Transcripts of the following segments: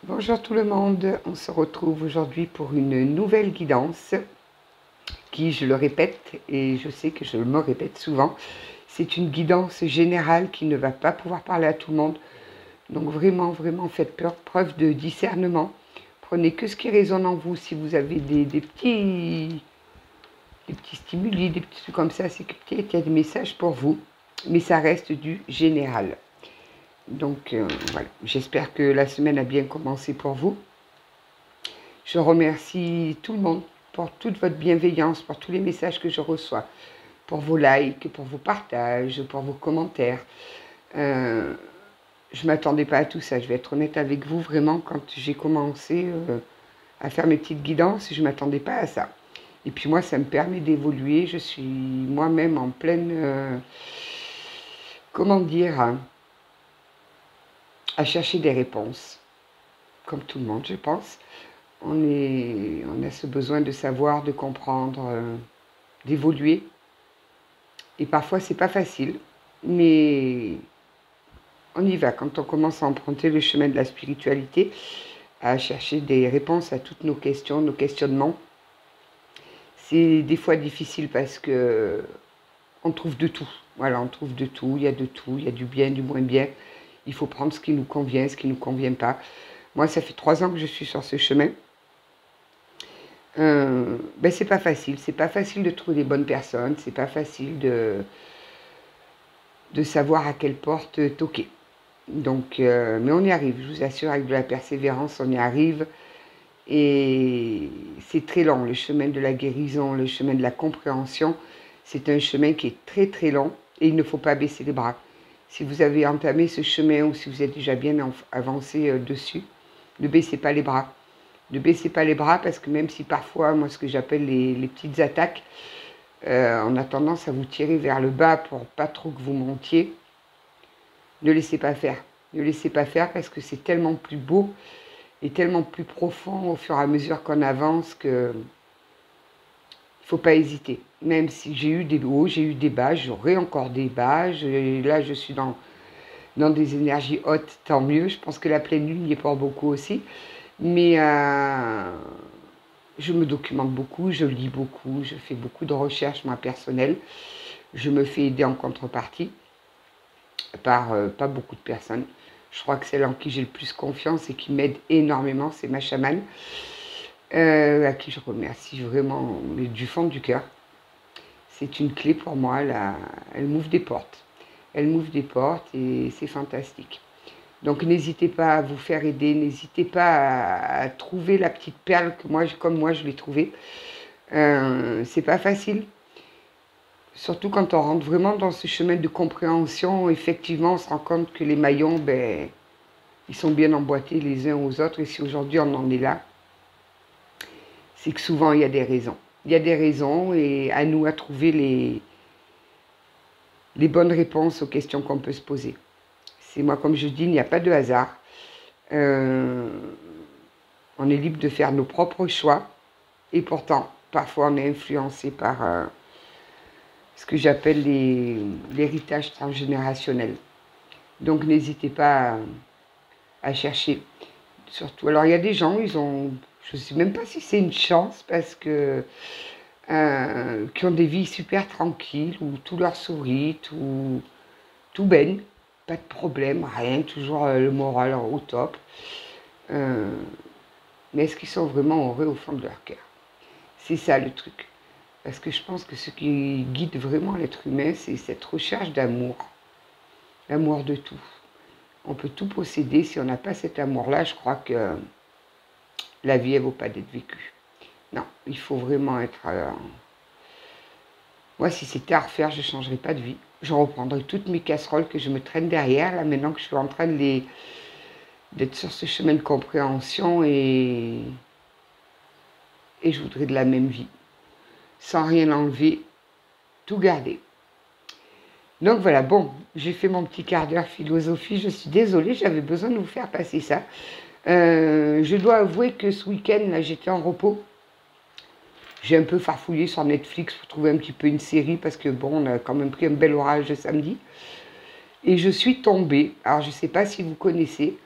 Bonjour tout le monde, on se retrouve aujourd'hui pour une nouvelle guidance qui, je le répète, et je sais que je me répète souvent, c'est une guidance générale qui ne va pas pouvoir parler à tout le monde. Donc vraiment, faites preuve de discernement. Prenez que ce qui résonne en vous. Si vous avez des petits stimuli, des petits trucs comme ça, c'est que peut-être il y a des messages pour vous, mais ça reste du général. Donc voilà, j'espère que la semaine a bien commencé pour vous. Je remercie tout le monde pour toute votre bienveillance, pour tous les messages que je reçois, pour vos likes, pour vos partages, pour vos commentaires. Je ne m'attendais pas à tout ça, je vais être honnête avec vous, vraiment, quand j'ai commencé à faire mes petites guidances, je ne m'attendais pas à ça. Et puis moi, ça me permet d'évoluer, je suis moi-même en pleine, comment dire, à chercher des réponses, comme tout le monde, je pense. On a ce besoin de savoir, de comprendre, d'évoluer. Et parfois, c'est pas facile, mais on y va. Quand on commence à emprunter le chemin de la spiritualité, à chercher des réponses à toutes nos questions, nos questionnements, c'est des fois difficile parce que on trouve de tout. Voilà, on trouve de tout, il y a de tout, il y a du bien, du moins bien. Il faut prendre ce qui nous convient, ce qui ne nous convient pas. Moi, ça fait 3 ans que je suis sur ce chemin. C'est pas facile. C'est pas facile de trouver les bonnes personnes. C'est pas facile de savoir à quelle porte toquer. Donc, mais on y arrive. Je vous assure, avec de la persévérance, on y arrive. Et c'est très long. Le chemin de la guérison, le chemin de la compréhension, c'est un chemin qui est très très long. Et il ne faut pas baisser les bras. Si vous avez entamé ce chemin ou si vous êtes déjà bien avancé dessus, ne baissez pas les bras. Ne baissez pas les bras parce que même si parfois, moi, ce que j'appelle les petites attaques, on a tendance à vous tirer vers le bas pour pas trop que vous montiez, ne laissez pas faire. Ne laissez pas faire parce que c'est tellement plus beau et tellement plus profond au fur et à mesure qu'on avance que il ne faut pas hésiter. Même si j'ai eu des hauts, j'ai eu des bas, j'aurai encore des bas. Là, je suis dans des énergies hautes, tant mieux. Je pense que la pleine lune y est pour beaucoup aussi. Mais je me documente beaucoup, je lis beaucoup, je fais beaucoup de recherches, moi, personnelles. Je me fais aider en contrepartie par pas beaucoup de personnes. Je crois que celle en qui j'ai le plus confiance et qui m'aide énormément, c'est ma chamane, à qui je remercie vraiment du fond du cœur. C'est une clé pour moi, elle m'ouvre des portes. Elle m'ouvre des portes et c'est fantastique. Donc n'hésitez pas à vous faire aider, n'hésitez pas à trouver la petite perle que moi, comme moi, je l'ai trouvée. C'est pas facile. Surtout quand on rentre vraiment dans ce chemin de compréhension, effectivement, on se rend compte que les maillons, ils sont bien emboîtés les uns aux autres. Et si aujourd'hui on en est là, c'est que souvent il y a des raisons. Il y a des raisons et à nous à trouver les bonnes réponses aux questions qu'on peut se poser. C'est moi, comme je dis, il n'y a pas de hasard. On est libre de faire nos propres choix. Et pourtant, parfois, on est influencé par ce que j'appelle l'héritage transgénérationnel. Donc, n'hésitez pas à chercher. Surtout, alors, il y a des gens, je ne sais même pas si c'est une chance, parce que qui ont des vies super tranquilles, où tout leur sourit, tout baigne, pas de problème, rien, toujours le moral au top. Mais est-ce qu'ils sont vraiment heureux au fond de leur cœur? C'est ça le truc. Parce que je pense que ce qui guide vraiment l'être humain, c'est cette recherche d'amour. L'amour de tout. On peut tout posséder. Si on n'a pas cet amour-là, je crois que la vie, elle ne vaut pas d'être vécue. Non, il faut vraiment être... Moi, si c'était à refaire, je ne changerais pas de vie. Je reprendrais toutes mes casseroles que je me traîne derrière, là, maintenant que je suis en train d'être sur ce chemin de compréhension et je voudrais de la même vie. Sans rien enlever, tout garder. Donc voilà, bon, j'ai fait mon petit quart d'heure philosophie, je suis désolée, j'avais besoin de vous faire passer ça. Je dois avouer que ce week-end, là, j'étais en repos. J'ai un peu farfouillé sur Netflix pour trouver un petit peu une série, parce que bon, on a quand même pris un bel orage samedi. Et je suis tombée, alors je ne sais pas si vous connaissez,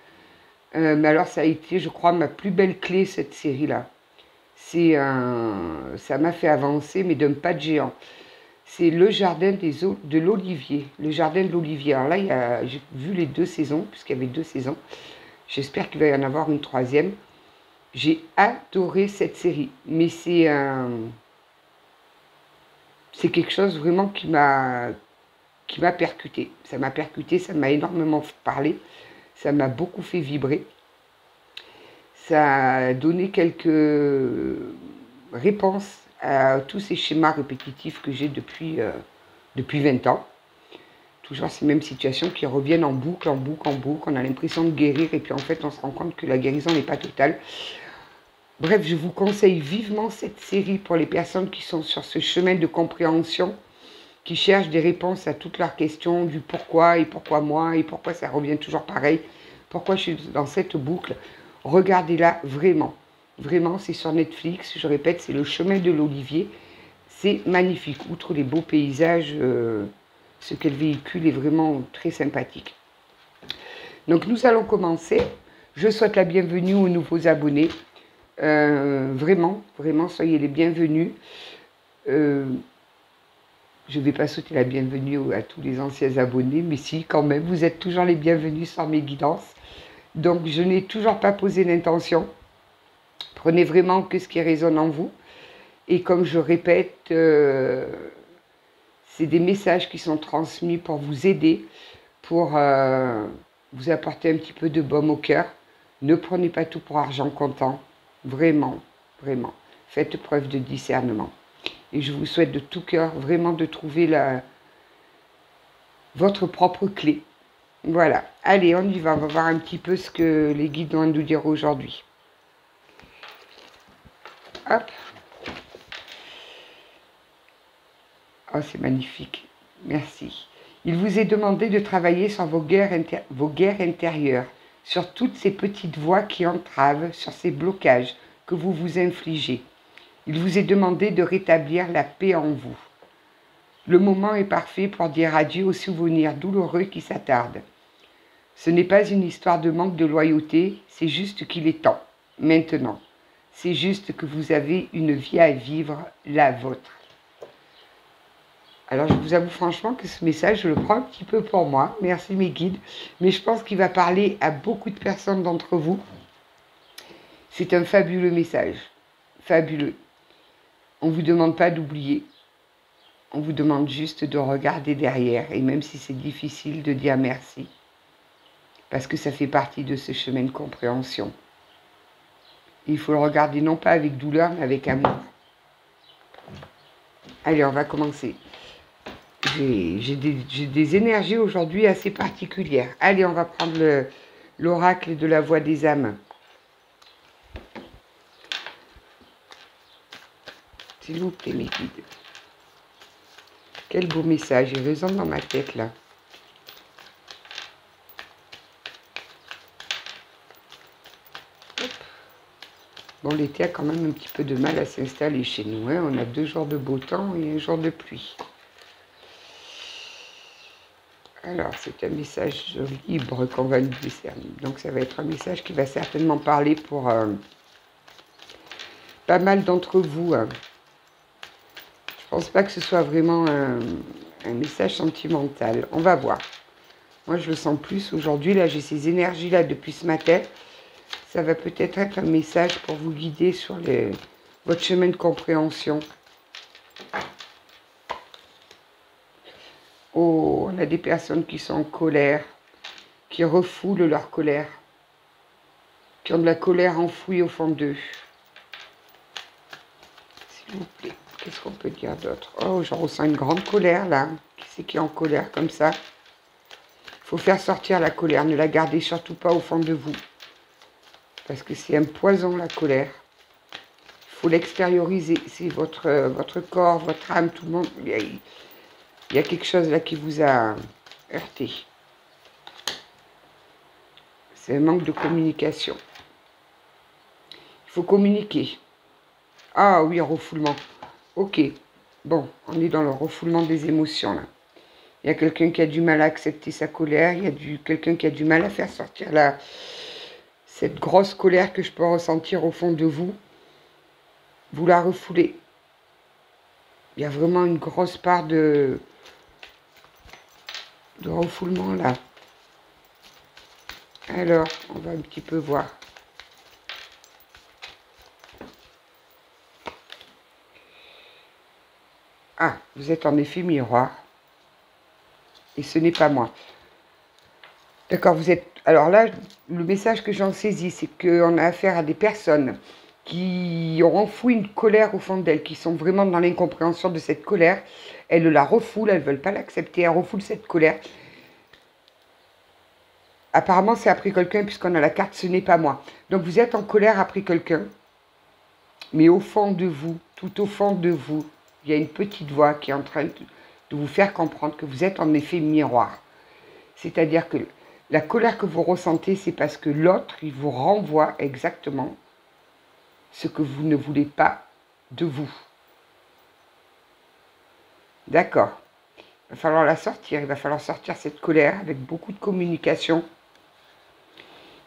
Mais alors, ça a été, je crois, ma plus belle clé, cette série-là. Ça m'a fait avancer, mais d'un pas de géant. C'est le jardin de l'Olivier. Le jardin de l'Olivier. Alors là, j'ai vu les 2 saisons, puisqu'il y avait 2 saisons. J'espère qu'il va y en avoir une 3e. J'ai adoré cette série. Mais c'est quelque chose vraiment qui m'a percuté. Ça m'a percuté, ça m'a énormément parlé. Ça m'a beaucoup fait vibrer. Ça a donné quelques réponses à tous ces schémas répétitifs que j'ai depuis 20 ans. Toujours ces mêmes situations qui reviennent en boucle, en boucle, en boucle. On a l'impression de guérir et puis en fait on se rend compte que la guérison n'est pas totale. Bref, je vous conseille vivement cette série pour les personnes qui sont sur ce chemin de compréhension, qui cherchent des réponses à toutes leurs questions du pourquoi et pourquoi moi et pourquoi ça revient toujours pareil, pourquoi je suis dans cette boucle. Regardez-la vraiment. Vraiment, c'est sur Netflix. Je répète, c'est Le Chemin de l'Olivier. C'est magnifique. Outre les beaux paysages, ce qu'elle véhicule est vraiment très sympathique. Donc, nous allons commencer. Je souhaite la bienvenue aux nouveaux abonnés. Vraiment, vraiment, soyez les bienvenus. Je ne vais pas souhaiter la bienvenue à tous les anciens abonnés, mais si, quand même, vous êtes toujours les bienvenus sans mes guidances. Donc, je n'ai toujours pas posé d'intention. Prenez vraiment que ce qui résonne en vous. Et comme je répète, c'est des messages qui sont transmis pour vous aider, pour vous apporter un petit peu de baume au cœur. Ne prenez pas tout pour argent comptant. Vraiment, vraiment. Faites preuve de discernement. Et je vous souhaite de tout cœur vraiment de trouver votre propre clé. Voilà, allez, on y va voir un petit peu ce que les guides vont nous dire aujourd'hui. Hop. Oh, c'est magnifique, merci. Il vous est demandé de travailler sur vos guerres intérieures, sur toutes ces petites voix qui entravent, sur ces blocages que vous vous infligez. Il vous est demandé de rétablir la paix en vous. Le moment est parfait pour dire adieu aux souvenirs douloureux qui s'attardent. Ce n'est pas une histoire de manque de loyauté, c'est juste qu'il est temps, maintenant. C'est juste que vous avez une vie à vivre, la vôtre. Alors je vous avoue franchement que ce message, je le prends un petit peu pour moi, merci mes guides, mais je pense qu'il va parler à beaucoup de personnes d'entre vous. C'est un fabuleux message, fabuleux. On ne vous demande pas d'oublier, on vous demande juste de regarder derrière, et même si c'est difficile, de dire merci. Parce que ça fait partie de ce chemin de compréhension. Il faut le regarder non pas avec douleur, mais avec amour. Allez, on va commencer. J'ai des énergies aujourd'hui assez particulières. Allez, on va prendre l'oracle de la voix des âmes. S'il vous plaît, mes guides. Quel beau message, il résonne dans ma tête, là. Bon, l'été a quand même un petit peu de mal à s'installer chez nous. Hein. On a 2 jours de beau temps et 1 jour de pluie. Alors, c'est un message libre qu'on va nous décerner. Donc, ça va être un message qui va certainement parler pour pas mal d'entre vous. Hein. Je pense pas que ce soit vraiment un message sentimental. On va voir. Moi, je le sens plus aujourd'hui. Là, j'ai ces énergies-là depuis ce matin. Ça va peut-être être un message pour vous guider sur votre chemin de compréhension. Oh, on a des personnes qui sont en colère, qui refoulent leur colère, qui ont de la colère enfouie au fond d'eux. S'il vous plaît, qu'est-ce qu'on peut dire d'autre? Oh, je ressens une grande colère là. Qui c'est qui est en colère comme ça? Il faut faire sortir la colère, ne la gardez surtout pas au fond de vous. Parce que c'est un poison, la colère. Il faut l'extérioriser. C'est votre corps, votre âme, tout le monde. Il y a quelque chose là qui vous a heurté. C'est un manque de communication. Il faut communiquer. Ah oui, un refoulement. Ok. Bon, on est dans le refoulement des émotions là. Il y a quelqu'un qui a du mal à accepter sa colère. Il y a quelqu'un qui a du mal à faire sortir cette grosse colère que je peux ressentir au fond de vous, vous la refoulez. Il y a vraiment une grosse part de refoulement là. Alors, on va un petit peu voir. Ah, vous êtes en effet miroir. Et ce n'est pas moi. D'accord, vous êtes... Alors là, le message que j'en saisis, c'est qu'on a affaire à des personnes qui ont enfoui une colère au fond d'elles, qui sont vraiment dans l'incompréhension de cette colère. Elles la refoulent, elles ne veulent pas l'accepter, elles refoulent cette colère. Apparemment, c'est après quelqu'un, puisqu'on a la carte « ce n'est pas moi ». Donc vous êtes en colère après quelqu'un, mais au fond de vous, tout au fond de vous, il y a une petite voix qui est en train de vous faire comprendre que vous êtes en effet miroir. C'est-à-dire que la colère que vous ressentez, c'est parce que l'autre, il vous renvoie exactement ce que vous ne voulez pas de vous. D'accord. Il va falloir la sortir. Il va falloir sortir cette colère avec beaucoup de communication.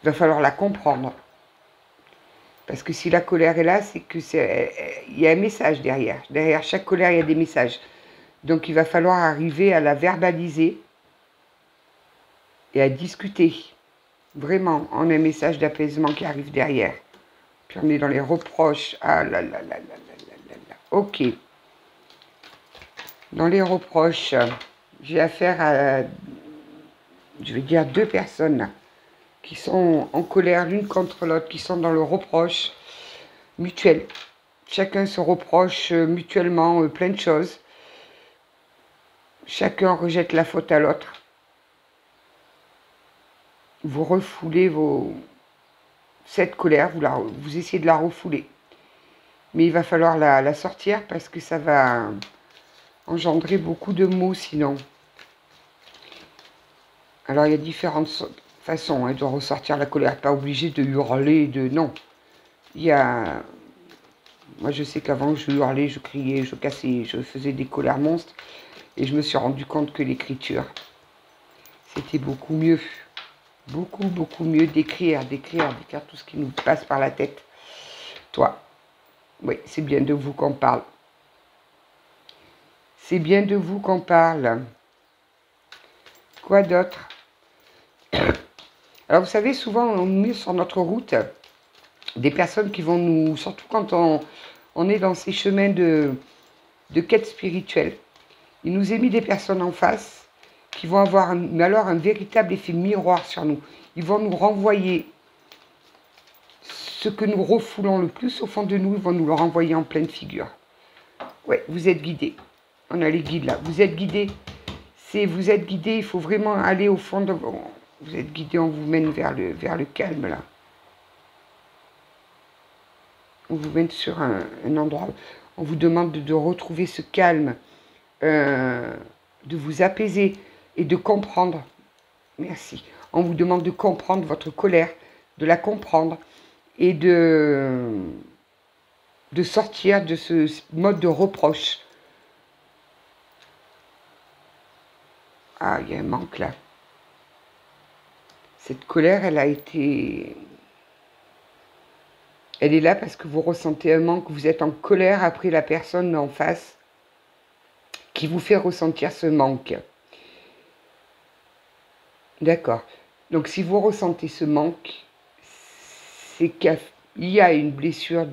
Il va falloir la comprendre. Parce que si la colère est là, c'est que il y a un message derrière. Derrière chaque colère, il y a des messages. Donc il va falloir arriver à la verbaliser et à discuter. Vraiment, on a un message d'apaisement qui arrive derrière. Puis on est dans les reproches. Ah là là là là là là là là. Ok. Dans les reproches, j'ai affaire à, je vais dire, 2 personnes là, qui sont en colère l'une contre l'autre, qui sont dans le reproche mutuel. Chacun se reproche mutuellement plein de choses. Chacun rejette la faute à l'autre. Vous refoulez cette colère, vous essayez de la refouler. Mais il va falloir la sortir parce que ça va engendrer beaucoup de maux sinon. Alors il y a différentes façons de ressortir la colère. Pas obligé de hurler, non. Il y a... Moi je sais qu'avant je hurlais, je criais, je cassais, je faisais des colères monstres. Et je me suis rendu compte que l'écriture, c'était beaucoup mieux. Beaucoup, beaucoup mieux d'écrire tout ce qui nous passe par la tête. Toi, oui, c'est bien de vous qu'on parle. C'est bien de vous qu'on parle. Quoi d'autre? Alors, vous savez, souvent, on met sur notre route des personnes qui vont nous... Surtout quand on est dans ces chemins de quête spirituelle. Il nous est mis des personnes en face qui vont avoir alors un véritable effet miroir sur nous. Ils vont nous renvoyer ce que nous refoulons le plus au fond de nous, ils vont nous le renvoyer en pleine figure. Ouais, vous êtes guidés. On a les guides là. Vous êtes guidés. Vous êtes guidés, il faut vraiment aller au fond de... Vous êtes guidés, on vous mène vers le calme là. On vous mène sur un endroit, on vous demande de retrouver ce calme, de vous apaiser et de comprendre. Merci. On vous demande de comprendre votre colère, de la comprendre et de sortir de ce mode de reproche. Ah, il y a un manque là. Cette colère, elle a été... Elle est là parce que vous ressentez un manque, vous êtes en colère après la personne en face qui vous fait ressentir ce manque. D'accord. Donc si vous ressentez ce manque, c'est qu'il y a une blessure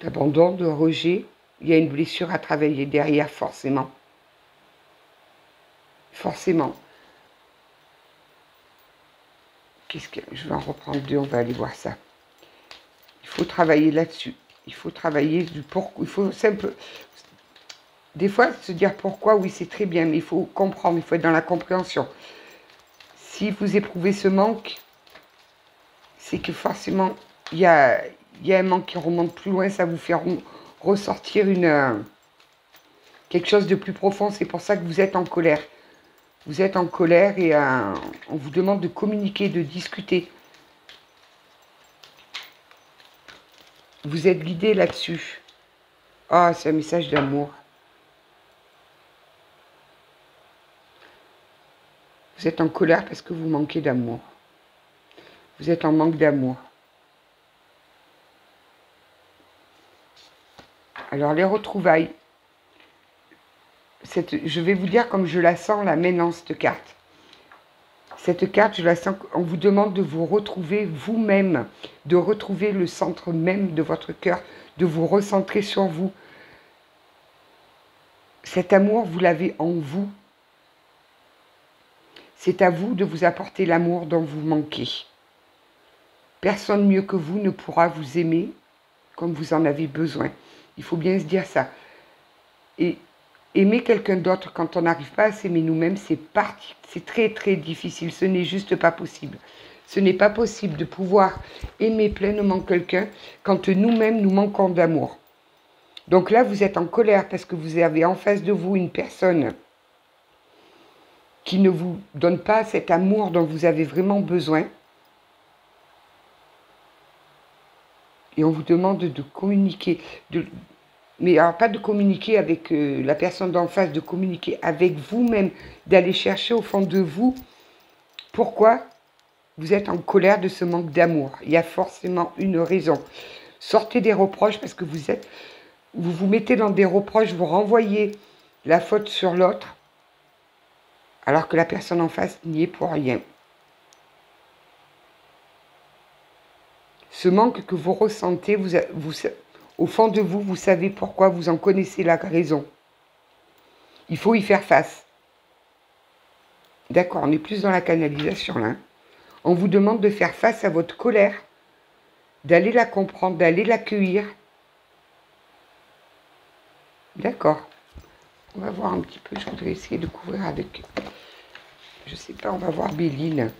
d'abandon, de rejet. Il y a une blessure à travailler derrière, forcément. Forcément. Je vais en reprendre 2, on va aller voir ça. Il faut travailler là-dessus. Il faut travailler du pourquoi. Il faut simple. Des fois, se dire pourquoi, oui, c'est très bien, mais il faut comprendre, il faut être dans la compréhension. Si vous éprouvez ce manque, c'est que forcément, il y a un manque qui remonte plus loin, ça vous fait ressortir quelque chose de plus profond. C'est pour ça que vous êtes en colère. Vous êtes en colère et on vous demande de communiquer, de discuter. Vous êtes guidé là-dessus. Ah, c'est un message d'amour. Vous êtes en colère parce que vous manquez d'amour. Vous êtes en manque d'amour. Alors, les retrouvailles. Je vais vous dire comme je la sens là maintenant, cette carte. Cette carte, je la sens, on vous demande de vous retrouver vous-même, de retrouver le centre même de votre cœur, de vous recentrer sur vous. Cet amour, vous l'avez en vous. C'est à vous de vous apporter l'amour dont vous manquez. Personne mieux que vous ne pourra vous aimer comme vous en avez besoin. Il faut bien se dire ça. Et aimer quelqu'un d'autre quand on n'arrive pas à s'aimer nous-mêmes, c'est très très difficile. Ce n'est juste pas possible. Ce n'est pas possible de pouvoir aimer pleinement quelqu'un quand nous-mêmes nous manquons d'amour. Donc là, vous êtes en colère parce que vous avez en face de vous une personne qui ne vous donne pas cet amour dont vous avez vraiment besoin. Et on vous demande de communiquer, mais alors pas de communiquer avec la personne d'en face, de communiquer avec vous-même, d'aller chercher au fond de vous pourquoi vous êtes en colère de ce manque d'amour. Il y a forcément une raison. Sortez des reproches parce que vous vous mettez dans des reproches, vous renvoyez la faute sur l'autre, alors que la personne en face n'y est pour rien. Ce manque que vous ressentez, au fond de vous, vous savez pourquoi, vous en connaissez la raison. Il faut y faire face. D'accord, on est plus dans la canalisation là. On vous demande de faire face à votre colère, d'aller la comprendre, d'aller l'accueillir. D'accord. On va voir un petit peu, je voudrais essayer de couvrir avec... Je sais pas, on va voir Béline.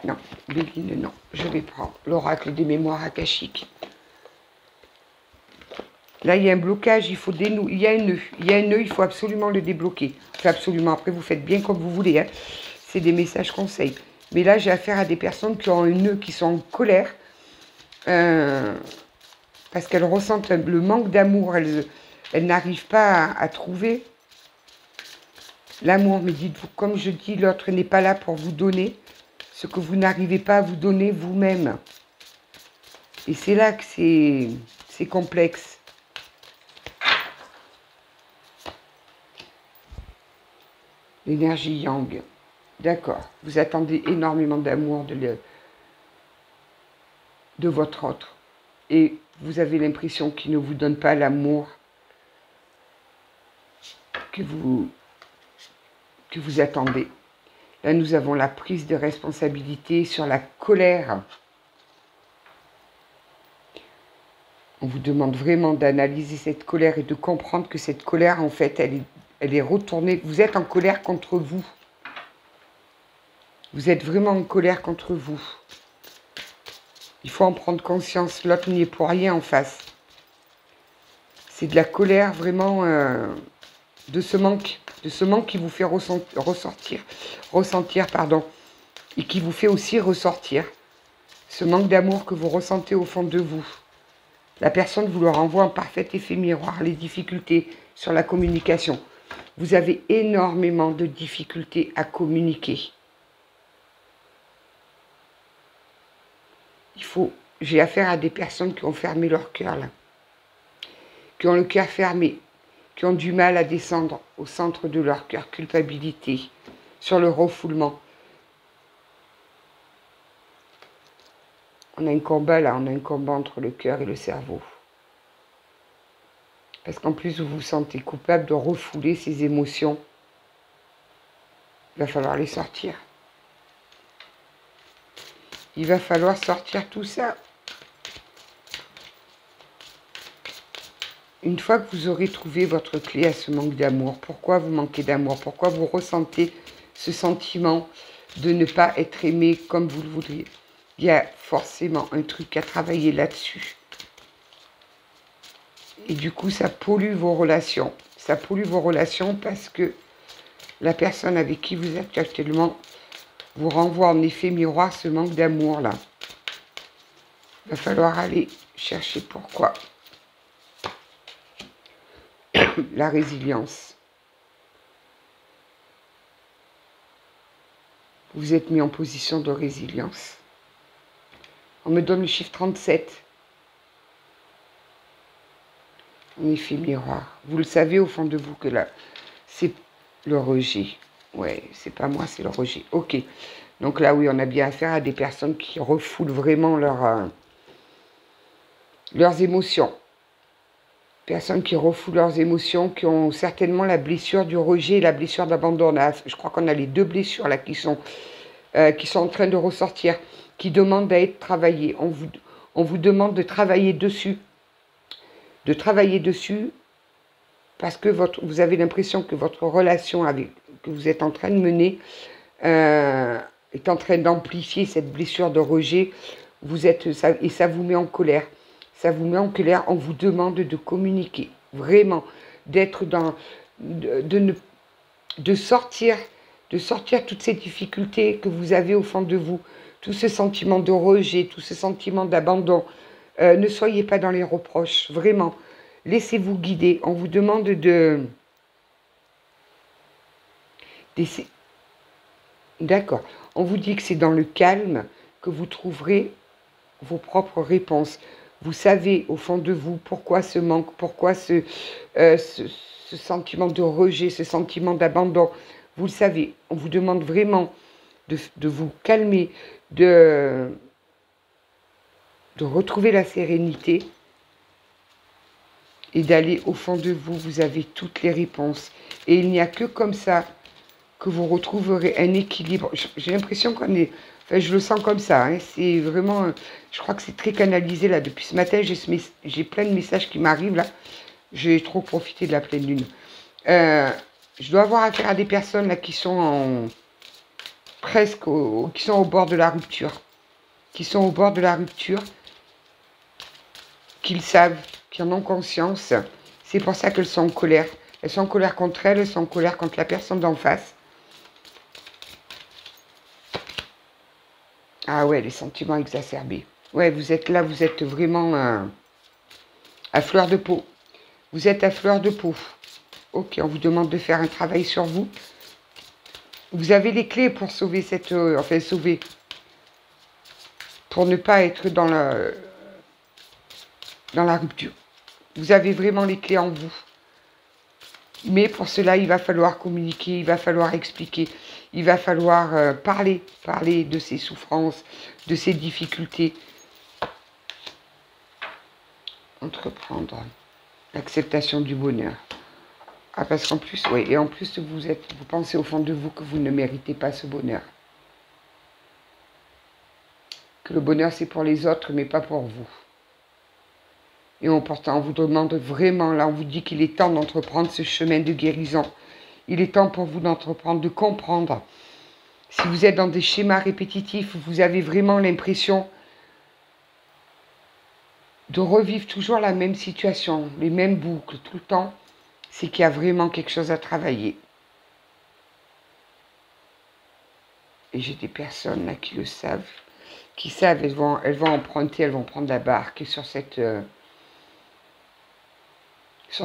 Non, Béline, non. Je vais prendre l'oracle des mémoires akashiques. Là, il y a un blocage, il faut dénouer. Il y a un nœud. Il y a un nœud, il faut absolument le débloquer. Enfin, absolument. Après, vous faites bien comme vous voulez. Hein. C'est des messages conseils. Mais là, j'ai affaire à des personnes qui ont un nœud, qui sont en colère. Parce qu'elles ressentent le manque d'amour. Elles n'arrivent pas à trouver l'amour. Mais dites-vous, comme je dis, l'autre n'est pas là pour vous donner ce que vous n'arrivez pas à vous donner vous-même. Et c'est là que c'est complexe. L'énergie yang. D'accord. Vous attendez énormément d'amour de votre autre. Et vous avez l'impression qu'il ne vous donne pas l'amour que vous attendez. Là, nous avons la prise de responsabilité sur la colère. On vous demande vraiment d'analyser cette colère et de comprendre que cette colère, en fait, elle est retournée. Vous êtes en colère contre vous. Vous êtes vraiment en colère contre vous. Il faut en prendre conscience. L'autre n'y est pour rien en face. C'est de la colère vraiment de ce manque qui vous fait ressentir, et qui vous fait aussi ressortir ce manque d'amour que vous ressentez au fond de vous. La personne vous le renvoie en parfait effet miroir, les difficultés sur la communication. Vous avez énormément de difficultés à communiquer. J'ai affaire à des personnes qui ont fermé leur cœur là, qui ont le cœur fermé, qui ont du mal à descendre au centre de leur cœur, culpabilité, sur le refoulement. On a un combat là, on a un combat entre le cœur et le cerveau. Parce qu'en plus, vous vous sentez coupable de refouler ces émotions. Il va falloir les sortir. Il va falloir sortir tout ça. Une fois que vous aurez trouvé votre clé à ce manque d'amour, pourquoi vous manquez d'amour, pourquoi vous ressentez ce sentiment de ne pas être aimé comme vous le voudriez, il y a forcément un truc à travailler là-dessus. Et du coup, ça pollue vos relations. Ça pollue vos relations parce que la personne avec qui vous êtes actuellement vous renvoie en effet miroir ce manque d'amour là. Il va falloir aller chercher pourquoi. La résilience. Vous êtes mis en position de résilience. On me donne le chiffre 37. En effet miroir. Vous le savez au fond de vous que là, c'est le rejet. Ouais, c'est pas moi, c'est le rejet. Ok. Donc là, oui, on a bien affaire à des personnes qui refoulent vraiment leurs émotions. Personnes qui refoulent leurs émotions, qui ont certainement la blessure du rejet et la blessure d'abandon. Je crois qu'on a les deux blessures là qui sont en train de ressortir, qui demandent à être travaillées. On vous demande de travailler dessus. De travailler dessus parce que vous avez l'impression que votre relation que vous êtes en train de mener est en train d'amplifier cette blessure de rejet. Et ça vous met en colère. Ça vous met en colère, on vous demande de communiquer, vraiment, d'être dans, de sortir toutes ces difficultés que vous avez au fond de vous, tout ce sentiment de rejet, tout ce sentiment d'abandon. Ne soyez pas dans les reproches, vraiment. Laissez-vous guider. On vous demande D'accord. On vous dit que c'est dans le calme que vous trouverez vos propres réponses. Vous savez au fond de vous pourquoi ce manque, pourquoi ce sentiment de rejet, ce sentiment d'abandon. Vous le savez. On vous demande vraiment de vous calmer, de retrouver la sérénité et d'aller au fond de vous. Vous avez toutes les réponses. Et il n'y a que comme ça que vous retrouverez un équilibre. J'ai l'impression qu'on est... Enfin, je le sens comme ça. Hein, c'est vraiment... Je crois que c'est très canalisé, là. Depuis ce matin, j'ai plein de messages qui m'arrivent, là. J'ai trop profité de la pleine lune. Je dois avoir affaire à des personnes, là, qui sont qui sont au bord de la rupture. Qui sont au bord de la rupture. Qu'ils savent, qui en ont conscience. C'est pour ça qu'elles sont en colère. Elles sont en colère contre elles sont en colère contre la personne d'en face. Ah ouais, les sentiments exacerbés. Ouais, vous êtes là, vous êtes vraiment à fleur de peau. Vous êtes à fleur de peau. Ok, on vous demande de faire un travail sur vous. Vous avez les clés pour sauver cette... sauver. Pour ne pas être dans la rupture. Vous avez vraiment les clés en vous. Mais pour cela, il va falloir communiquer, il va falloir expliquer, il va falloir parler de ces souffrances, de ces difficultés. Entreprendre l'acceptation du bonheur. Ah, parce qu'en plus, oui, et en plus, vous pensez au fond de vous que vous ne méritez pas ce bonheur. Que le bonheur, c'est pour les autres, mais pas pour vous. Et pourtant, on vous demande vraiment, là, on vous dit qu'il est temps d'entreprendre ce chemin de guérison. Il est temps pour vous d'entreprendre, de comprendre. Si vous êtes dans des schémas répétitifs, vous avez vraiment l'impression de revivre toujours la même situation, les mêmes boucles tout le temps, c'est qu'il y a vraiment quelque chose à travailler. Et j'ai des personnes là qui le savent, elles vont emprunter, elles vont prendre la barque sur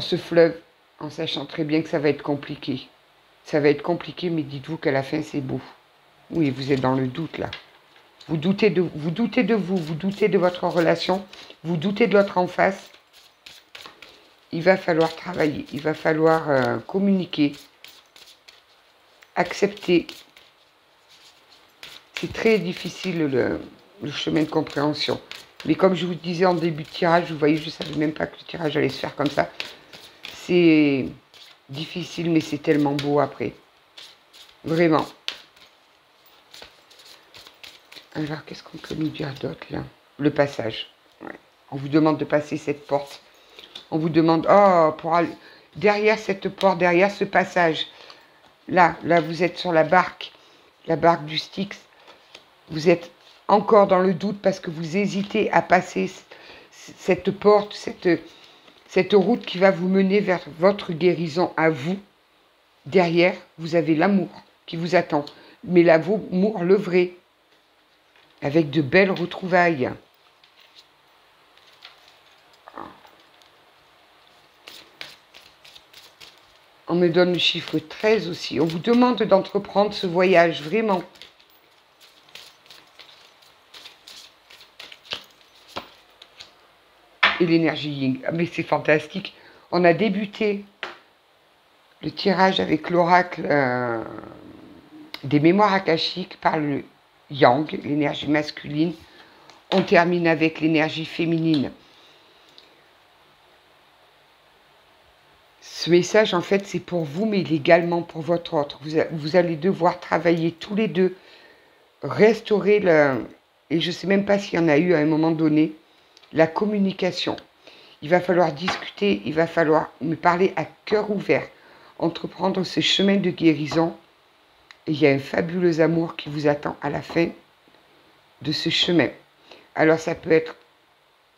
ce fleuve, en sachant très bien que ça va être compliqué. Ça va être compliqué, mais dites-vous qu'à la fin, c'est beau. Oui, vous êtes dans le doute, là. Vous doutez de vous, vous doutez de votre relation, vous doutez de l'autre en face. Il va falloir travailler, il va falloir communiquer, accepter. C'est très difficile, le chemin de compréhension. Mais comme je vous disais en début de tirage, vous voyez, je ne savais même pas que le tirage allait se faire comme ça. C'est difficile, mais c'est tellement beau après. Vraiment. Alors, qu'est-ce qu'on peut nous dire d'autre, là? Le passage. Ouais. On vous demande de passer cette porte. On vous demande, pour aller derrière cette porte, derrière ce passage. Là, vous êtes sur la barque du Styx. Vous êtes encore dans le doute parce que vous hésitez à passer cette porte, cette route qui va vous mener vers votre guérison à vous. Derrière, vous avez l'amour qui vous attend. Mais l'amour, le vrai, avec de belles retrouvailles. On me donne le chiffre 13 aussi. On vous demande d'entreprendre ce voyage, vraiment. et l'énergie yin. Mais c'est fantastique. On a débuté le tirage avec l'oracle des mémoires akashiques par le yang, l'énergie masculine. On termine avec l'énergie féminine. Ce message, en fait, c'est pour vous, mais également pour votre autre. Vous allez devoir travailler tous les deux, restaurer et je ne sais même pas s'il y en a eu à un moment donné, la communication. Il va falloir discuter, il va falloir me parler à cœur ouvert, entreprendre ce chemin de guérison. Et il y a un fabuleux amour qui vous attend à la fin de ce chemin. Alors ça peut être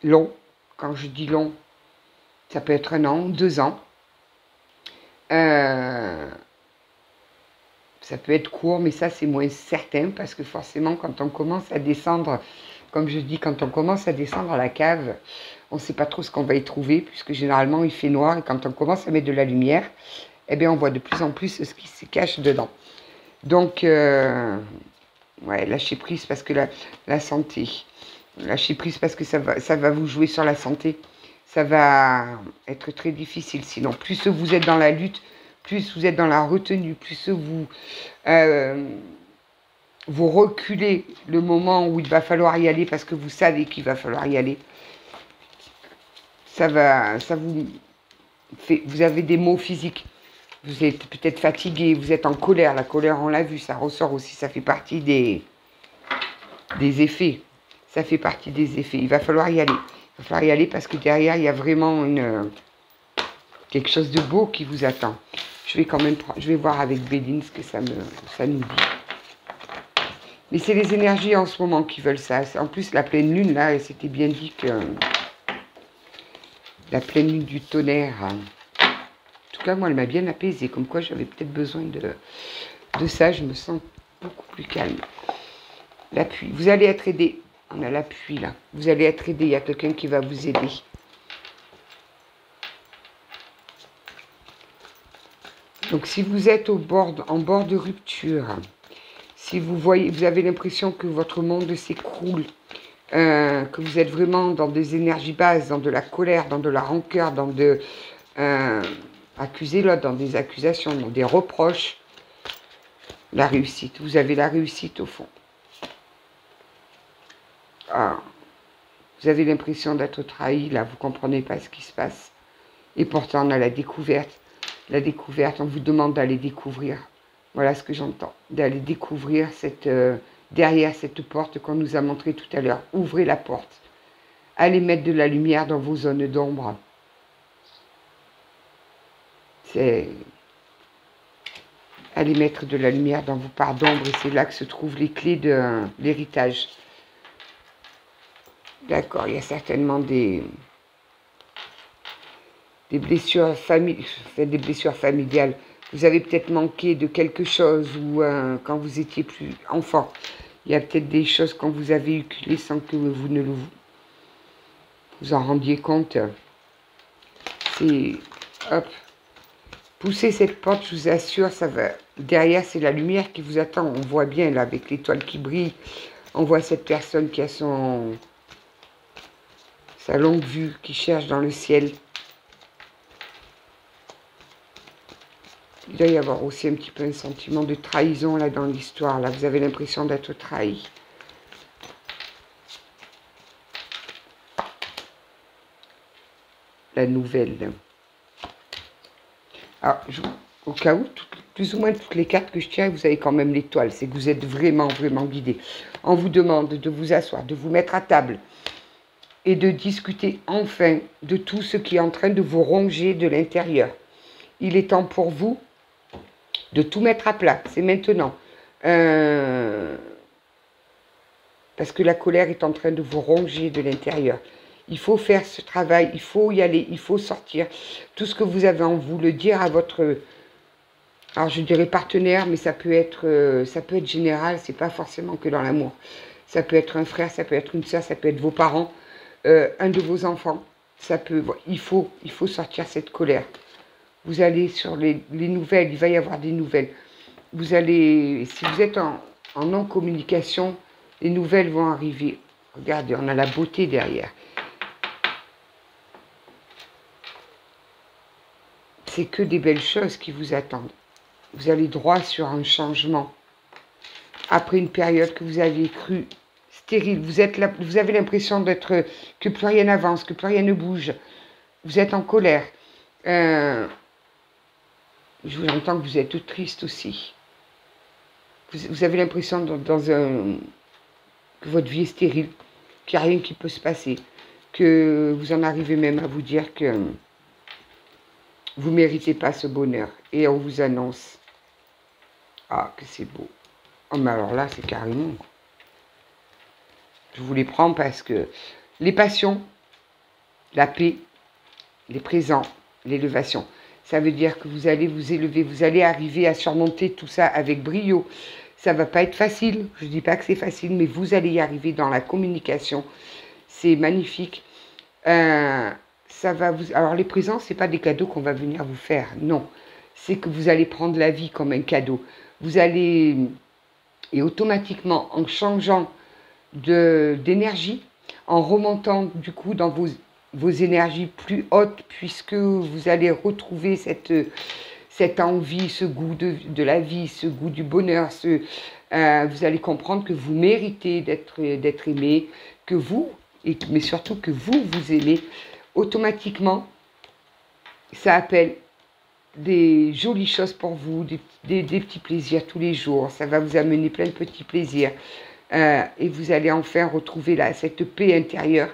long, quand je dis long, ça peut être 1 an, 2 ans. Ça peut être court, mais ça c'est moins certain, parce que forcément quand on commence à descendre, comme je dis, quand on commence à descendre à la cave, on ne sait pas trop ce qu'on va y trouver, puisque généralement il fait noir, et quand on commence à mettre de la lumière, eh bien on voit de plus en plus ce qui se cache dedans. Donc, ouais, lâchez prise parce que la santé, lâchez prise parce que ça va vous jouer sur la santé. Ça va être très difficile. Sinon, plus vous êtes dans la lutte, plus vous êtes dans la retenue, plus vous reculez le moment où il va falloir y aller parce que vous savez qu'il va falloir y aller. Vous avez des maux physiques. Vous êtes peut-être fatigué, vous êtes en colère. La colère, on l'a vu, ça ressort aussi. Ça fait partie des effets. Ça fait partie des effets. Il va falloir y aller. Il va falloir y aller parce que derrière, il y a vraiment quelque chose de beau qui vous attend. Je vais voir avec Béline ce que ça nous dit. Mais c'est les énergies en ce moment qui veulent ça. En plus, la pleine lune, là, c'était bien dit que la pleine lune du tonnerre... En tout cas, moi, elle m'a bien apaisée. Comme quoi, j'avais peut-être besoin de ça. Je me sens beaucoup plus calme. L'appui. Vous allez être aidé. On a l'appui, là. Vous allez être aidé. Il y a quelqu'un qui va vous aider. Donc, si vous êtes en bord de rupture, si vous avez l'impression que votre monde s'écroule, que vous êtes vraiment dans des énergies basses, dans de la colère, dans de la rancœur, dans de... accuser l'autre, dans des accusations, dans des reproches, la réussite. Vous avez la réussite au fond. Ah, vous avez l'impression d'être trahi, là, vous ne comprenez pas ce qui se passe. Et pourtant, on a la découverte. La découverte, on vous demande d'aller découvrir. Voilà ce que j'entends. D'aller découvrir derrière cette porte qu'on nous a montrée tout à l'heure. Ouvrez la porte. Allez mettre de la lumière dans vos zones d'ombre. C'est aller mettre de la lumière dans vos parts d'ombre et c'est là que se trouvent les clés de l'héritage. D'accord, il y a certainement des blessures des blessures familiales. Vous avez peut-être manqué de quelque chose ou quand vous étiez plus enfant. Il y a peut-être des choses qu'on vous a véhiculées sans que vous ne vous en rendiez compte. C'est... Hop. Poussez cette porte, je vous assure, ça va. Derrière, c'est la lumière qui vous attend. On voit bien, là, avec l'étoile qui brille. On voit cette personne qui a sa longue vue, qui cherche dans le ciel. Il doit y avoir aussi un petit peu un sentiment de trahison, là, dans l'histoire. Là, vous avez l'impression d'être trahi. La nouvelle. Alors, au cas où, plus ou moins toutes les cartes que je tiens, vous avez quand même l'étoile. C'est que vous êtes vraiment, vraiment guidé. On vous demande de vous asseoir, de vous mettre à table et de discuter enfin de tout ce qui est en train de vous ronger de l'intérieur. Il est temps pour vous de tout mettre à plat. C'est maintenant. Parce que la colère est en train de vous ronger de l'intérieur. Il faut faire ce travail, il faut y aller, il faut sortir. Tout ce que vous avez en vous, le dire à votre... Alors je dirais partenaire, mais ça peut être général, c'est pas forcément que dans l'amour. Ça peut être un frère, ça peut être une soeur, ça peut être vos parents, un de vos enfants. Il faut sortir cette colère. Vous allez sur les nouvelles, il va y avoir des nouvelles. Vous allez, si vous êtes en non-communication, les nouvelles vont arriver. Regardez, on a la beauté derrière. c'est que des belles choses qui vous attendent. Vous allez droit sur un changement. Après une période que vous aviez cru stérile, vous avez l'impression d'être que plus rien n'avance, que plus rien ne bouge. Vous êtes en colère. Je vous entends que vous êtes triste aussi. Vous avez l'impression que votre vie est stérile, qu'il n'y a rien qui peut se passer, que vous en arrivez même à vous dire que vous ne méritez pas ce bonheur. Et on vous annonce, ah, que c'est beau. Oh, mais alors là, c'est carrément... Je vous les prends parce que les passions, la paix, les présents, l'élévation, ça veut dire que vous allez vous élever, vous allez arriver à surmonter tout ça avec brio. Ça ne va pas être facile, je ne dis pas que c'est facile, mais vous allez y arriver dans la communication. C'est magnifique. Ça va vous... Alors les présents, ce n'est pas des cadeaux qu'on va venir vous faire, non. C'est que vous allez prendre la vie comme un cadeau. Vous allez, et automatiquement, en changeant d'énergie, en remontant du coup dans vos énergies plus hautes, puisque vous allez retrouver cette envie, ce goût de la vie, ce goût du bonheur, vous allez comprendre que vous méritez d'être aimé, que vous, mais surtout que vous aimez. Automatiquement, ça appelle des jolies choses pour vous, des petits plaisirs tous les jours. Ça va vous amener plein de petits plaisirs. Et vous allez enfin retrouver cette paix intérieure,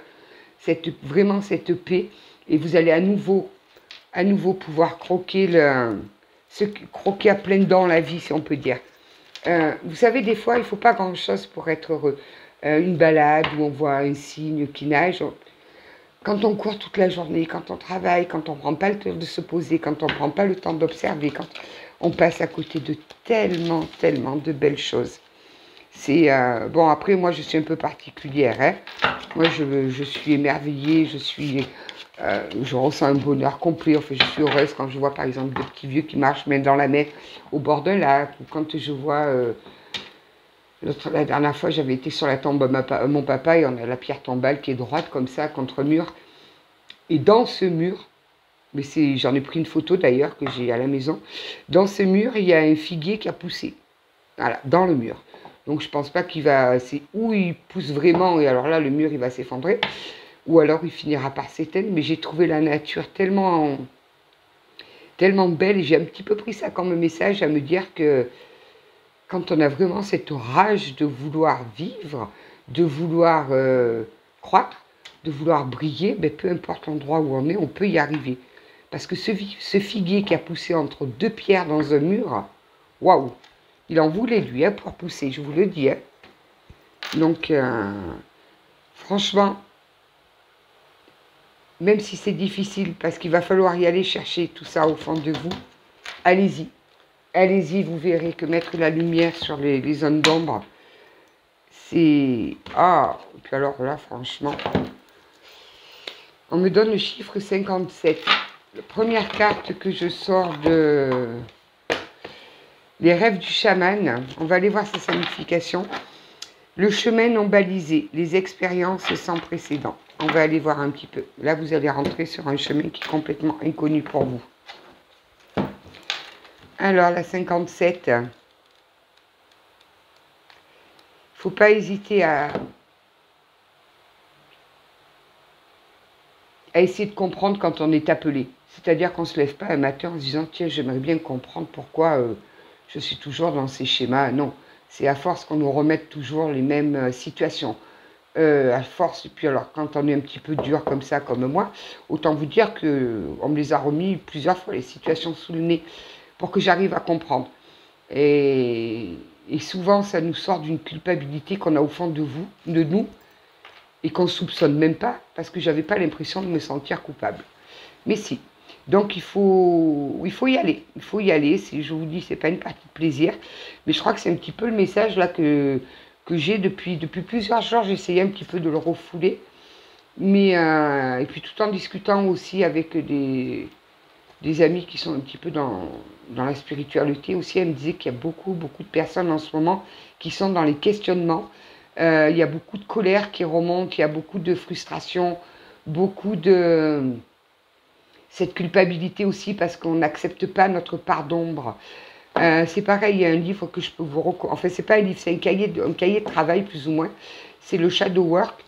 vraiment cette paix. Et vous allez à nouveau pouvoir croquer croquer à pleines dents la vie, si on peut dire. Vous savez, des fois, il ne faut pas grand-chose pour être heureux. Une balade où on voit un cygne qui nage. Quand on court toute la journée, quand on travaille, quand on ne prend pas le temps de se poser, quand on ne prend pas le temps d'observer, quand on passe à côté de tellement de belles choses. C'est bon, après, moi, je suis un peu particulière. Hein. Moi, je suis émerveillée, je ressens un bonheur complet. Enfin, je suis heureuse quand je vois, par exemple, des petits vieux qui marchent main dans la main au bord d'un lac. Ou quand je vois... la dernière fois, j'avais été sur la tombe de mon papa et on a la pierre tombale qui est droite comme ça, contre le mur. Et dans ce mur, mais j'en ai pris une photo d'ailleurs que j'ai à la maison, dans ce mur, il y a un figuier qui a poussé. Voilà, dans le mur. Donc je pense pas qu'il va... C'est où il pousse vraiment, et alors là, le mur, il va s'effondrer. Ou alors il finira par s'éteindre. Mais j'ai trouvé la nature tellement belle, et j'ai un petit peu pris ça comme message à me dire que quand on a vraiment cette rage de vouloir vivre, de vouloir croître, de vouloir briller, ben, peu importe l'endroit où on est, on peut y arriver. Parce que ce figuier qui a poussé entre deux pierres dans un mur, waouh, il en voulait lui hein, pour pousser, je vous le dis. Hein. Donc, franchement, même si c'est difficile, parce qu'il va falloir y aller chercher tout ça au fond de vous, allez-y. Allez-y, vous verrez que mettre la lumière sur les zones d'ombre, c'est... Ah, et puis alors là, franchement, on me donne le chiffre 57. La première carte que je sors de... Les rêves du chaman, on va aller voir sa signification. Le chemin non balisé, les expériences sans précédent. On va aller voir un petit peu. Là, vous allez rentrer sur un chemin qui est complètement inconnu pour vous. Alors, la 57. Il ne faut pas hésiter à essayer de comprendre quand on est appelé. C'est-à-dire qu'on ne se lève pas un matin en se disant « Tiens, j'aimerais bien comprendre pourquoi je suis toujours dans ces schémas. » Non, c'est à force qu'on nous remette toujours les mêmes situations. À force, et puis alors quand on est un petit peu dur comme ça, comme moi, autant vous dire qu'on me les a remis plusieurs fois, les situations sous le nez, pour que j'arrive à comprendre. Et souvent, ça nous sort d'une culpabilité qu'on a au fond de nous, et qu'on ne soupçonne même pas, parce que j'avais pas l'impression de me sentir coupable. Mais si. Donc il faut y aller. Il faut y aller. Je vous dis, c'est pas une partie de plaisir, mais je crois que c'est un petit peu le message là que j'ai depuis plusieurs jours. J'ai essayé un petit peu de le refouler, mais et puis tout en discutant aussi avec des amis qui sont un petit peu dans la spiritualité aussi. Elle me disait qu'il y a beaucoup de personnes en ce moment qui sont dans les questionnements. Il y a beaucoup de colère qui remonte, il y a beaucoup de frustration, beaucoup de... cette culpabilité aussi parce qu'on n'accepte pas notre part d'ombre. C'est pareil, il y a un livre que je peux vous recommander. Enfin, c'est pas un livre, c'est un cahier de travail plus ou moins. C'est le Shadow Work.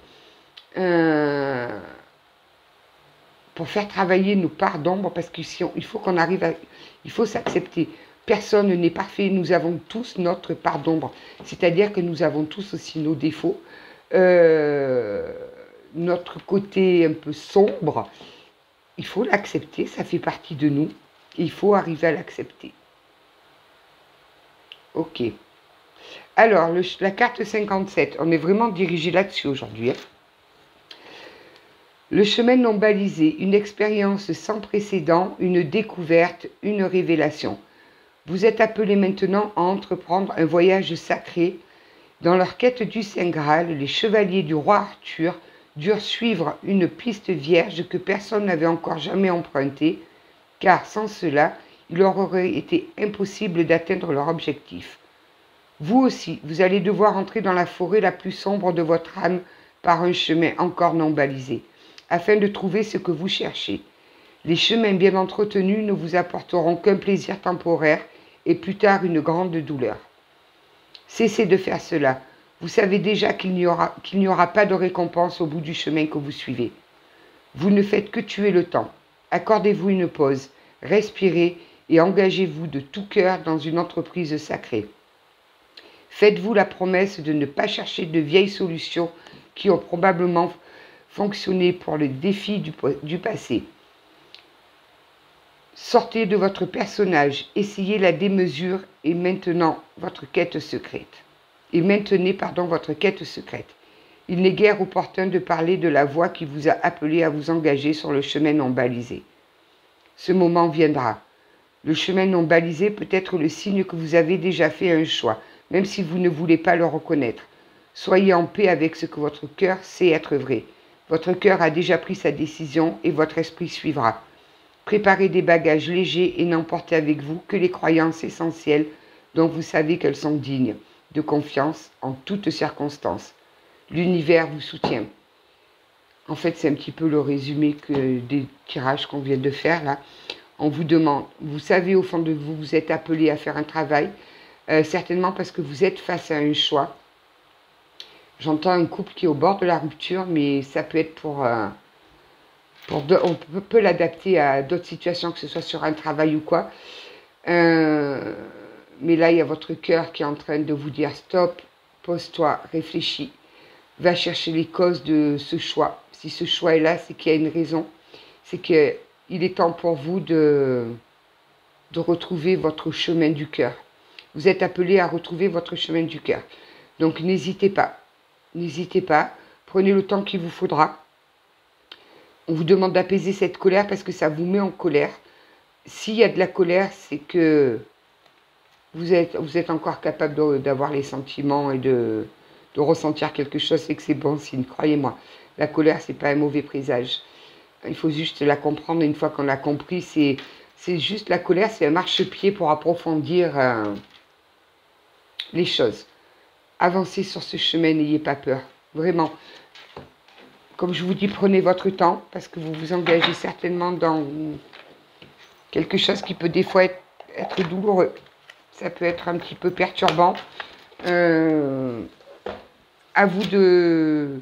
Pour faire travailler nos parts d'ombre, parce que il faut qu'on arrive à... Il faut s'accepter. Personne n'est parfait, nous avons tous notre part d'ombre. C'est-à-dire que nous avons tous aussi nos défauts. Notre côté un peu sombre, il faut l'accepter, ça fait partie de nous. Il faut arriver à l'accepter. Ok. Alors, la carte 57, on est vraiment dirigé là-dessus aujourd'hui. Hein. Le chemin non balisé, une expérience sans précédent, une découverte, une révélation. Vous êtes appelés maintenant à entreprendre un voyage sacré. Dans leur quête du Saint Graal, les chevaliers du roi Arthur durent suivre une piste vierge que personne n'avait encore jamais empruntée, car sans cela, il leur aurait été impossible d'atteindre leur objectif. Vous aussi, vous allez devoir entrer dans la forêt la plus sombre de votre âme par un chemin encore non balisé, afin de trouver ce que vous cherchez. Les chemins bien entretenus ne vous apporteront qu'un plaisir temporaire et plus tard une grande douleur. Cessez de faire cela. Vous savez déjà qu'il n'y aura pas de récompense au bout du chemin que vous suivez. Vous ne faites que tuer le temps. Accordez-vous une pause, respirez et engagez-vous de tout cœur dans une entreprise sacrée. Faites-vous la promesse de ne pas chercher de vieilles solutions qui ont probablement fonctionné pour les défis du passé. Sortez de votre personnage, essayez la démesure et maintenant votre quête secrète. Maintenez votre quête secrète. Il n'est guère opportun de parler de la voie qui vous a appelé à vous engager sur le chemin non balisé. Ce moment viendra. Le chemin non balisé peut être le signe que vous avez déjà fait un choix, même si vous ne voulez pas le reconnaître. Soyez en paix avec ce que votre cœur sait être vrai. Votre cœur a déjà pris sa décision et votre esprit suivra. Préparez des bagages légers et n'emportez avec vous que les croyances essentielles dont vous savez qu'elles sont dignes de confiance en toutes circonstances. L'univers vous soutient. En fait, c'est un petit peu le résumé des tirages qu'on vient de faire là. On vous demande, vous savez au fond de vous, vous êtes appelé à faire un travail, certainement parce que vous êtes face à un choix. J'entends un couple qui est au bord de la rupture, mais ça peut être on peut l'adapter à d'autres situations, que ce soit sur un travail ou quoi. Mais là, il y a votre cœur qui est en train de vous dire stop, pose-toi, réfléchis, va chercher les causes de ce choix. Si ce choix est là, c'est qu'il y a une raison. C'est qu'il est temps pour vous de retrouver votre chemin du cœur. Vous êtes appelé à retrouver votre chemin du cœur. Donc n'hésitez pas. N'hésitez pas. Prenez le temps qu'il vous faudra. On vous demande d'apaiser cette colère parce que ça vous met en colère. S'il y a de la colère, c'est que vous êtes encore capable d'avoir les sentiments et de ressentir quelque chose, c'est que c'est bon signe, croyez-moi. La colère, c'est pas un mauvais présage. Il faut juste la comprendre, et une fois qu'on l'a compris, c'est juste la colère, c'est un marchepied pour approfondir les choses. Avancez sur ce chemin, n'ayez pas peur, vraiment. Comme je vous dis, prenez votre temps, parce que vous vous engagez certainement dans quelque chose qui peut des fois être douloureux. Ça peut être un petit peu perturbant. À vous de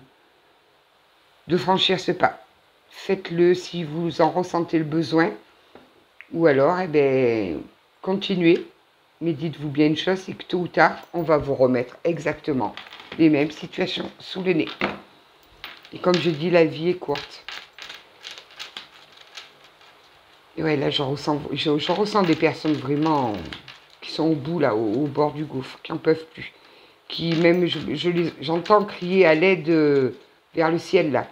franchir ce pas. Faites-le si vous en ressentez le besoin. Ou alors, continuez. Mais dites-vous bien une chose, c'est que tôt ou tard, on va vous remettre exactement les mêmes situations sous le nez. Et comme je dis, la vie est courte. Et ouais, là, je ressens des personnes vraiment qui sont au bout, là, au bord du gouffre, qui n'en peuvent plus. Qui même, j'entends crier à l'aide vers le ciel, là.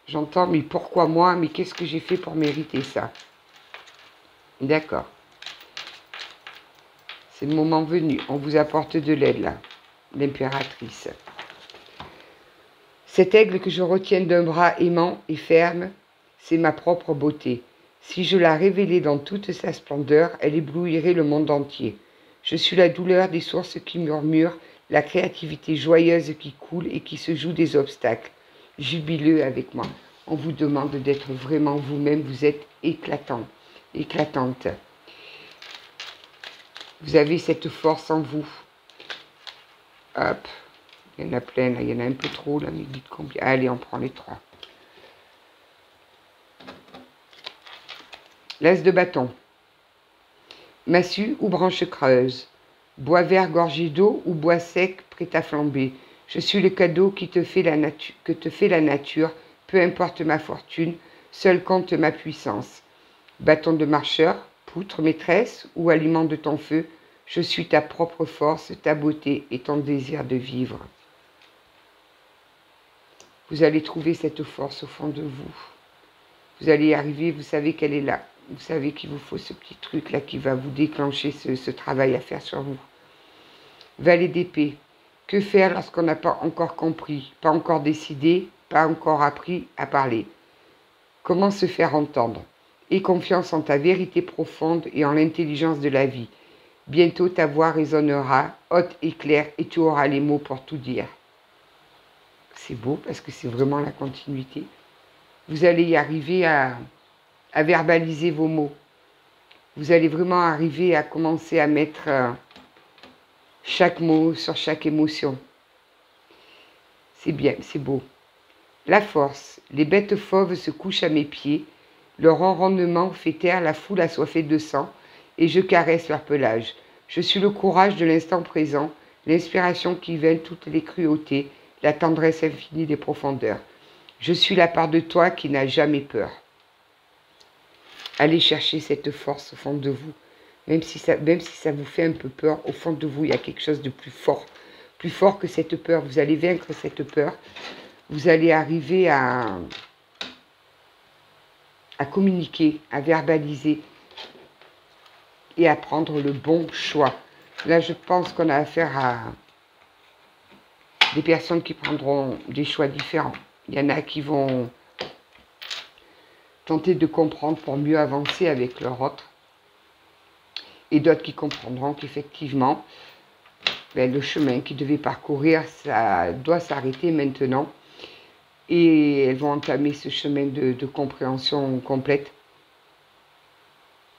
J'entends, mais pourquoi moi? Mais qu'est-ce que j'ai fait pour mériter ça? D'accord. C'est le moment venu. On vous apporte de l'aide, là. L'impératrice. Cet aigle que je retiens d'un bras aimant et ferme, c'est ma propre beauté. Si je la révélais dans toute sa splendeur, elle éblouirait le monde entier. Je suis la douleur des sources qui murmurent, la créativité joyeuse qui coule et qui se joue des obstacles. Jubileux avec moi. On vous demande d'être vraiment vous-même. Vous êtes éclatant, éclatante. Vous avez cette force en vous. Hop. Il y en a plein, là. Il y en a un peu trop, là. Mais dites combien. Allez, on prend les 3. L'as de bâton. Massue ou branche creuse. Bois vert gorgé d'eau ou bois sec prêt à flamber. Je suis le cadeau que te fait la nature, peu importe ma fortune, seul compte ma puissance. Bâton de marcheur, poutre maîtresse ou aliment de ton feu, je suis ta propre force, ta beauté et ton désir de vivre. Vous allez trouver cette force au fond de vous. Vous allez y arriver, vous savez qu'elle est là. Vous savez qu'il vous faut ce petit truc-là qui va vous déclencher ce travail à faire sur vous. Valet d'épée. Que faire lorsqu'on n'a pas encore compris, pas encore décidé, pas encore appris à parler? Comment se faire entendre? Aie confiance en ta vérité profonde et en l'intelligence de la vie. Bientôt ta voix résonnera, haute et claire, et tu auras les mots pour tout dire. C'est beau parce que c'est vraiment la continuité. Vous allez y arriver à verbaliser vos mots. Vous allez vraiment arriver à commencer à mettre chaque mot sur chaque émotion. C'est bien, c'est beau. La force. Les bêtes fauves se couchent à mes pieds. Leur ronronnement fait taire la foule assoiffée de sang, et je caresse leur pelage. Je suis le courage de l'instant présent, l'inspiration qui vaine toutes les cruautés, la tendresse infinie des profondeurs. Je suis la part de toi qui n'a jamais peur. Allez chercher cette force au fond de vous. Même si ça vous fait un peu peur, au fond de vous, il y a quelque chose de plus fort que cette peur. Vous allez vaincre cette peur. Vous allez arriver à communiquer, à verbaliser et à prendre le bon choix. Là, je pense qu'on a affaire à des personnes qui prendront des choix différents. Il y en a qui vont tenter de comprendre pour mieux avancer avec leur autre. Et d'autres qui comprendront qu'effectivement, le chemin qu'ils devaient parcourir, ça doit s'arrêter maintenant. Et elles vont entamer ce chemin de compréhension complète.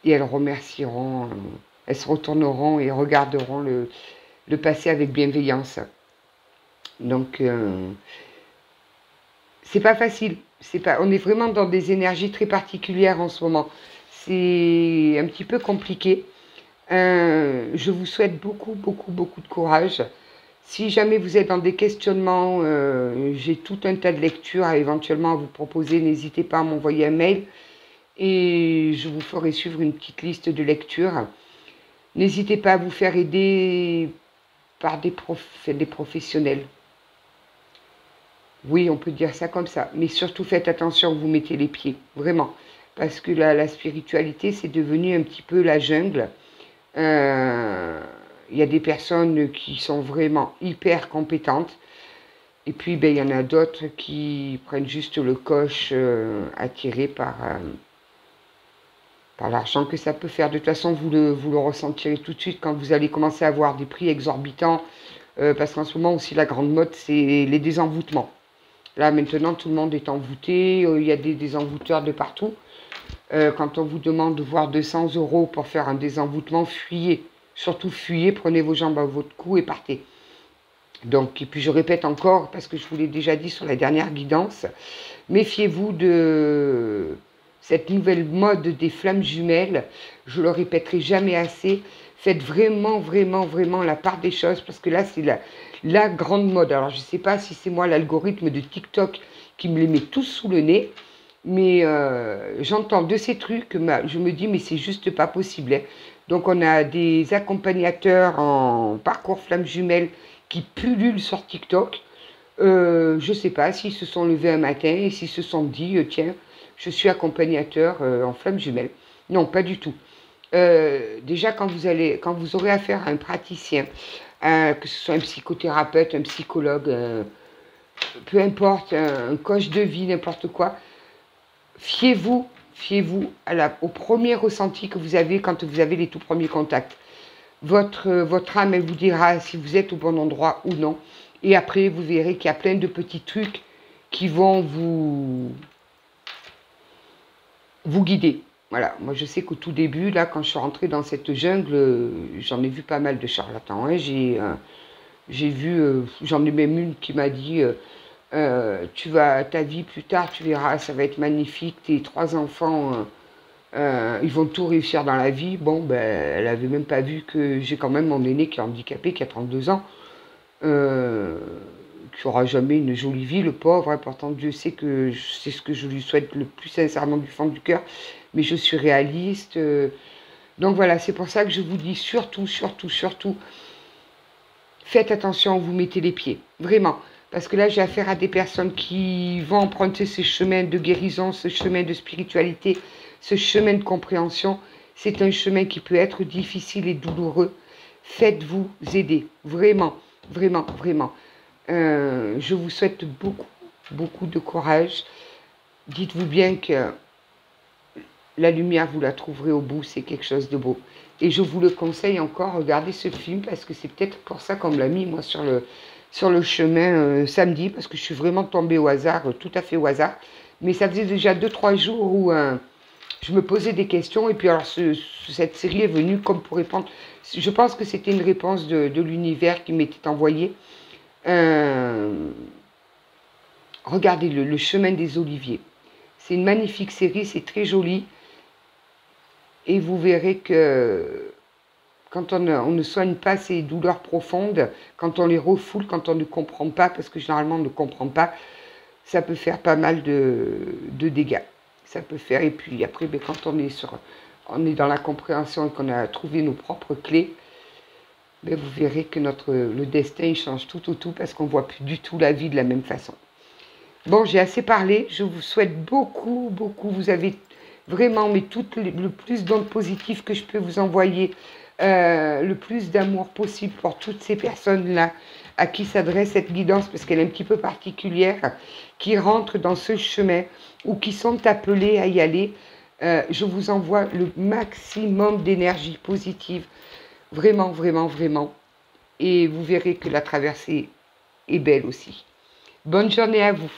Et elles remercieront, elles se retourneront et regarderont le passé avec bienveillance. Donc, c'est pas facile. On est vraiment dans des énergies très particulières en ce moment. C'est un petit peu compliqué. Je vous souhaite beaucoup de courage. Si jamais vous êtes dans des questionnements, j'ai tout un tas de lectures éventuellement à vous proposer. N'hésitez pas à m'envoyer un mail et je vous ferai suivre une petite liste de lectures. N'hésitez pas à vous faire aider par des professionnels. Oui, on peut dire ça comme ça. Mais surtout, faites attention où vous mettez les pieds. Vraiment. Parce que la spiritualité, c'est devenu un petit peu la jungle. Il y a des personnes qui sont vraiment hyper compétentes. Et puis, il y en a d'autres qui prennent juste le coche attiré par l'argent que ça peut faire. De toute façon, vous le ressentirez tout de suite quand vous allez commencer à avoir des prix exorbitants. Parce qu'en ce moment aussi, la grande mode, c'est les désenvoûtements. Là, maintenant, tout le monde est envoûté. Il y a des désenvoûteurs de partout. Quand on vous demande de voir 200 € pour faire un désenvoûtement, fuyez. Surtout fuyez, prenez vos jambes à votre cou et partez. Donc, et puis je répète encore, parce que je vous l'ai déjà dit sur la dernière guidance, méfiez-vous de cette nouvelle mode des flammes jumelles. Je le répéterai jamais assez. Faites vraiment la part des choses, parce que là, c'est la grande mode. Alors, je ne sais pas si c'est moi, l'algorithme de TikTok, qui me les met tous sous le nez, mais j'entends de ces trucs, je me dis, mais c'est juste pas possible. Hein. Donc, on a des accompagnateurs en parcours flammes jumelles qui pullulent sur TikTok. Je ne sais pas s'ils se sont levés un matin et s'ils se sont dit, tiens, je suis accompagnateur en flammes jumelles. Non, pas du tout. Déjà, quand vous aurez affaire à un praticien, que ce soit un psychothérapeute, un psychologue, peu importe, un coach de vie, n'importe quoi, fiez-vous au premier ressenti que vous avez quand vous avez les tout premiers contacts. Votre âme, elle vous dira si vous êtes au bon endroit ou non. Et après, vous verrez qu'il y a plein de petits trucs qui vont vous vous guider. Voilà, moi je sais qu'au tout début, là, quand je suis rentrée dans cette jungle, j'en ai vu pas mal de charlatans. Hein. J'ai vu, j'en ai même une qui m'a dit, ta vie plus tard, tu verras, ça va être magnifique, tes 3 enfants, ils vont tout réussir dans la vie. Bon, ben, elle avait même pas vu que j'ai quand même mon aîné qui est handicapé, qui a 32 ans, euh, qui aura jamais une jolie vie, le pauvre. Hein. Pourtant, Dieu sait que c'est ce que je lui souhaite le plus sincèrement du fond du cœur, mais je suis réaliste. Donc voilà, c'est pour ça que je vous dis surtout, surtout, surtout, faites attention où vous mettez les pieds, vraiment. Parce que là, j'ai affaire à des personnes qui vont emprunter ce chemin de guérison, ce chemin de spiritualité, ce chemin de compréhension. C'est un chemin qui peut être difficile et douloureux. Faites-vous aider, vraiment, vraiment, vraiment. Je vous souhaite beaucoup, beaucoup de courage. Dites-vous bien que la lumière, vous la trouverez au bout, c'est quelque chose de beau. Et je vous le conseille encore, regardez ce film, parce que c'est peut-être pour ça qu'on me l'a mis, moi, sur le chemin samedi, parce que je suis vraiment tombée au hasard, tout à fait au hasard. Mais ça faisait déjà 2-3 jours où je me posais des questions, et puis alors cette série est venue comme pour répondre. Je pense que c'était une réponse de l'univers qui m'était envoyée. Regardez le chemin des oliviers. C'est une magnifique série, c'est très joli. Et vous verrez que quand on ne soigne pas ces douleurs profondes, quand on les refoule, quand on ne comprend pas, parce que généralement on ne comprend pas, ça peut faire pas mal de dégâts. Ça peut faire, et puis après, ben, quand on est dans la compréhension et qu'on a trouvé nos propres clés, ben, vous verrez que le destin il change tout, parce qu'on ne voit plus du tout la vie de la même façon. Bon, j'ai assez parlé, je vous souhaite beaucoup, beaucoup, vous avez vraiment, mais le plus d'ondes positives que je peux vous envoyer, le plus d'amour possible pour toutes ces personnes-là à qui s'adresse cette guidance, parce qu'elle est un petit peu particulière, qui rentrent dans ce chemin ou qui sont appelées à y aller. Je vous envoie le maximum d'énergie positive, vraiment, vraiment, vraiment. Et vous verrez que la traversée est belle aussi. Bonne journée à vous.